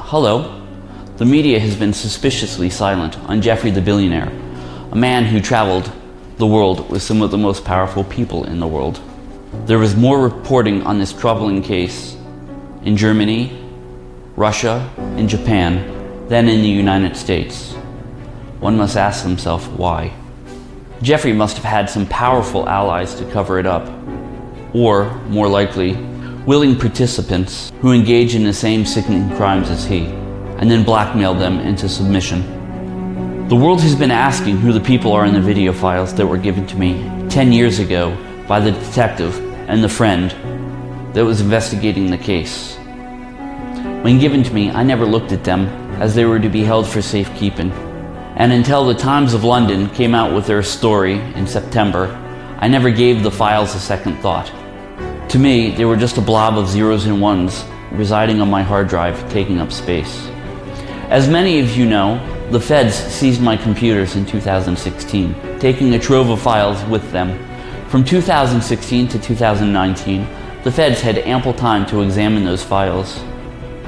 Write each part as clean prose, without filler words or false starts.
Hello. The media has been suspiciously silent on Jeffrey the billionaire, a man who traveled the world with some of the most powerful people in the world. There was more reporting on this troubling case in Germany, Russia, and Japan than in the United States. One must ask himself why. Jeffrey must have had some powerful allies to cover it up, or, more likely, willing participants who engage in the same sickening crimes as he, and then blackmail them into submission. The world has been asking who the people are in the video files that were given to me 10 years ago by the detective and the friend that was investigating the case. When given to me, I never looked at them, as they were to be held for safekeeping. And until the Times of London came out with their story in September, I never gave the files a second thought. To me, they were just a blob of zeros and ones residing on my hard drive, taking up space. As many of you know, the feds seized my computers in 2016, taking a trove of files with them. From 2016 to 2019, the feds had ample time to examine those files,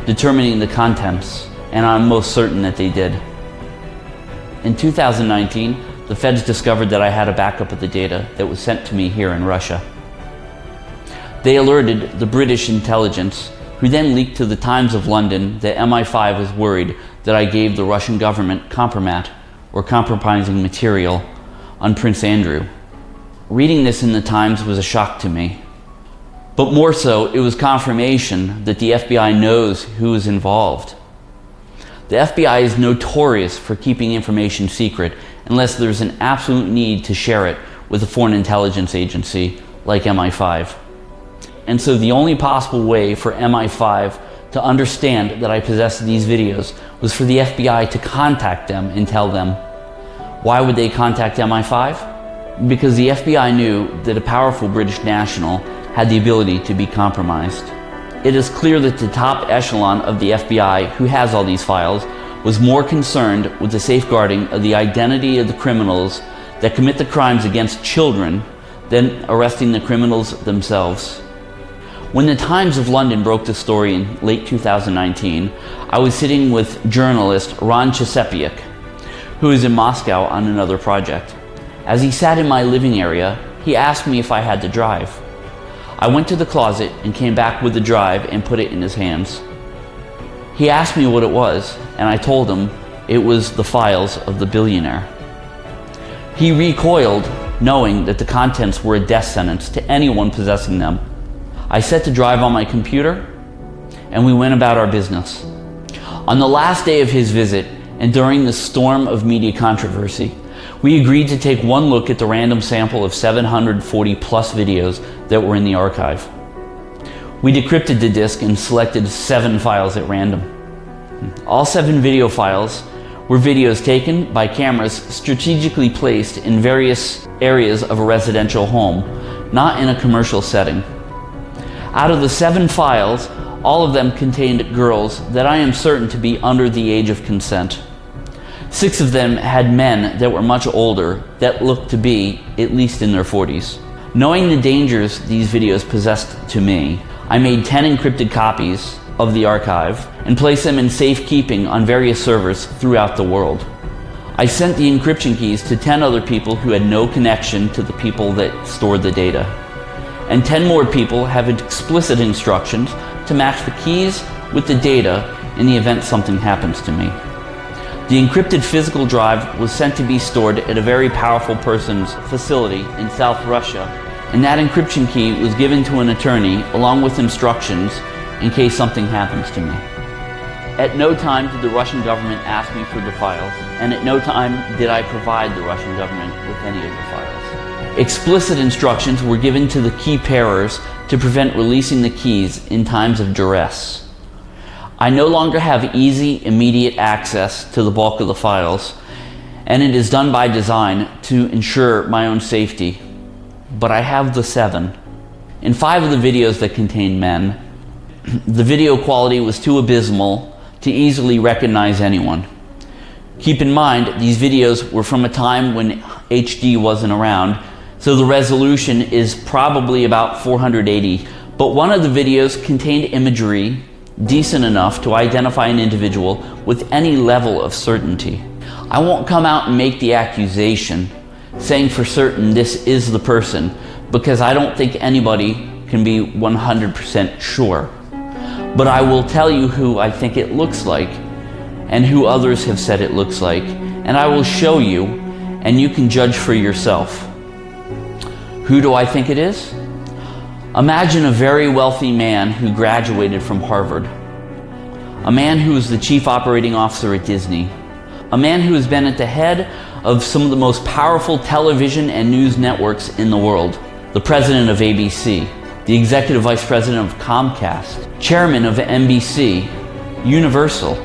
determining the contents, and I'm most certain that they did. In 2019, the feds discovered that I had a backup of the data that was sent to me here in Russia. They alerted the British intelligence, who then leaked to the Times of London that MI5 was worried that I gave the Russian government compromat, or compromising material, on Prince Andrew. Reading this in the Times was a shock to me. But more so, it was confirmation that the FBI knows who is involved. The FBI is notorious for keeping information secret unless there's an absolute need to share it with a foreign intelligence agency like MI5. And so the only possible way for MI5 to understand that I possessed these videos was for the FBI to contact them and tell them. Why would they contact MI5? Because the FBI knew that a powerful British national had the ability to be compromised. It is clear that the top echelon of the FBI, who has all these files, was more concerned with the safeguarding of the identity of the criminals that commit the crimes against children than arresting the criminals themselves. When the Times of London broke the story in late 2019, I was sitting with journalist Ron Chesepiak, who is in Moscow on another project. As he sat in my living area, he asked me if I had the drive. I went to the closet and came back with the drive and put it in his hands. He asked me what it was, and I told him it was the files of the billionaire. He recoiled, knowing that the contents were a death sentence to anyone possessing them. I set the drive on my computer, and we went about our business. On the last day of his visit, and during the storm of media controversy, we agreed to take one look at the random sample of 740 plus videos that were in the archive. We decrypted the disk and selected 7 files at random. All 7 video files were videos taken by cameras strategically placed in various areas of a residential home, not in a commercial setting. Out of the 7 files, all of them contained girls that I am certain to be under the age of consent. 6 of them had men that were much older that looked to be at least in their 40s. Knowing the dangers these videos possessed to me, I made 10 encrypted copies of the archive and placed them in safekeeping on various servers throughout the world. I sent the encryption keys to 10 other people who had no connection to the people that stored the data. And 10 more people have explicit instructions to match the keys with the data in the event something happens to me. The encrypted physical drive was sent to be stored at a very powerful person's facility in South Russia, and that encryption key was given to an attorney along with instructions in case something happens to me. At no time did the Russian government ask me for the files, and at no time did I provide the Russian government with any of the files. Explicit instructions were given to the key bearers to prevent releasing the keys in times of duress. I no longer have easy, immediate access to the bulk of the files, and it is done by design to ensure my own safety. But I have the 7. In 5 of the videos that contained men, the video quality was too abysmal to easily recognize anyone. Keep in mind, these videos were from a time when HD wasn't around, so the resolution is probably about 480, but one of the videos contained imagery decent enough to identify an individual with any level of certainty. I won't come out and make the accusation saying for certain this is the person, because I don't think anybody can be 100% sure. But I will tell you who I think it looks like and who others have said it looks like, and I will show you and you can judge for yourself. Who do I think it is? Imagine a very wealthy man who graduated from Harvard, a man who is the chief operating officer at Disney, a man who has been at the head of some of the most powerful television and news networks in the world, the president of ABC, the executive vice president of Comcast, chairman of NBC, Universal.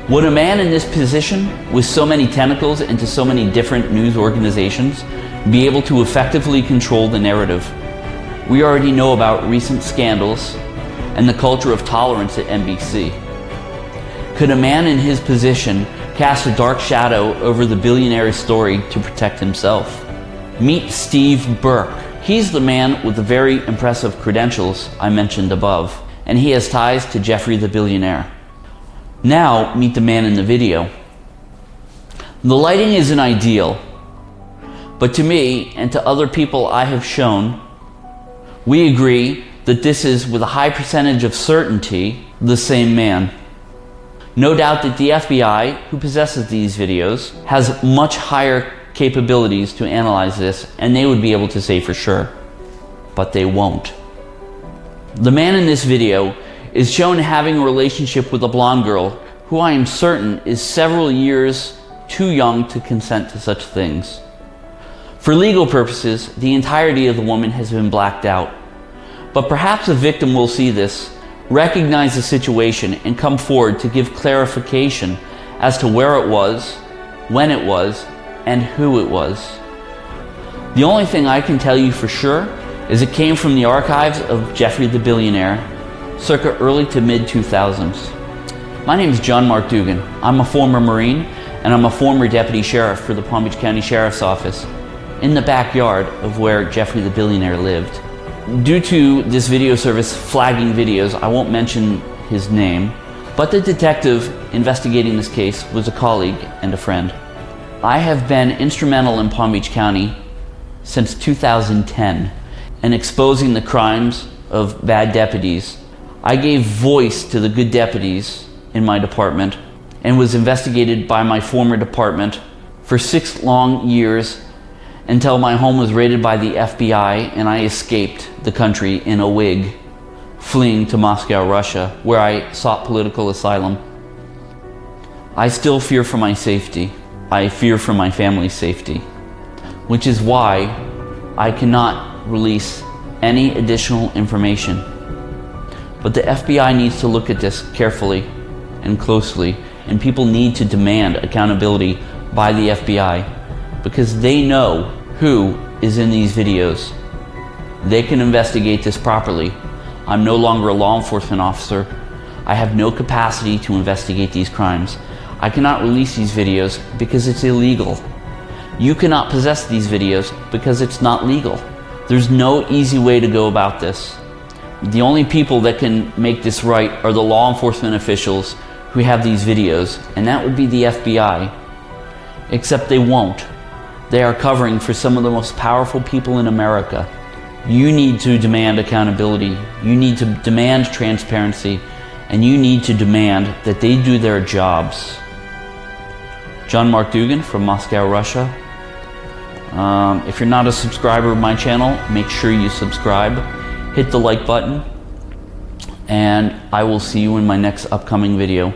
Would a man in this position, with so many tentacles into so many different news organizations, be able to effectively control the narrative? We already know about recent scandals and the culture of tolerance at NBC. Could a man in his position cast a dark shadow over the billionaire's story to protect himself? Meet Steve Burke. He's the man with the very impressive credentials I mentioned above, and he has ties to Jeffrey the billionaire. Now, meet the man in the video. The lighting isn't ideal, but to me and to other people I have shown, we agree that this is, with a high percentage of certainty, the same man. No doubt that the FBI, who possesses these videos, has much higher capabilities to analyze this, and they would be able to say for sure, but they won't. The man in this video is shown having a relationship with a blonde girl who I am certain is several years too young to consent to such things. For legal purposes, the entirety of the woman has been blacked out, but perhaps a victim will see this, recognize the situation, and come forward to give clarification as to where it was, when it was, and who it was. The only thing I can tell you for sure is it came from the archives of Jeffrey the billionaire, circa early to mid 2000s. My name is John Mark Dugan. I'm a former Marine, and I'm a former deputy sheriff for the Palm Beach County Sheriff's Office, in the backyard of where Jeffrey the billionaire lived. Due to this video service flagging videos, I won't mention his name, but the detective investigating this case was a colleague and a friend. I have been instrumental in Palm Beach County since 2010 in exposing the crimes of bad deputies. I gave voice to the good deputies in my department and was investigated by my former department for 6 long years until my home was raided by the FBI and I escaped the country in a wig, fleeing to Moscow, Russia, where I sought political asylum. I still fear for my safety. I fear for my family's safety, which is why I cannot release any additional information. But the FBI needs to look at this carefully and closely, and people need to demand accountability by the FBI because they know who is in these videos. They can investigate this properly. I'm no longer a law enforcement officer. I have no capacity to investigate these crimes. I cannot release these videos because it's illegal. You cannot possess these videos because it's not legal. There's no easy way to go about this. The only people that can make this right are the law enforcement officials who have these videos, and that would be the FBI. Except they won't. They are covering for some of the most powerful people in America. You need to demand accountability. You need to demand transparency, and you need to demand that they do their jobs. John Mark Dugan from Moscow, Russia. If you're not a subscriber of my channel, make sure you subscribe. Hit the like button, and I will see you in my next upcoming video.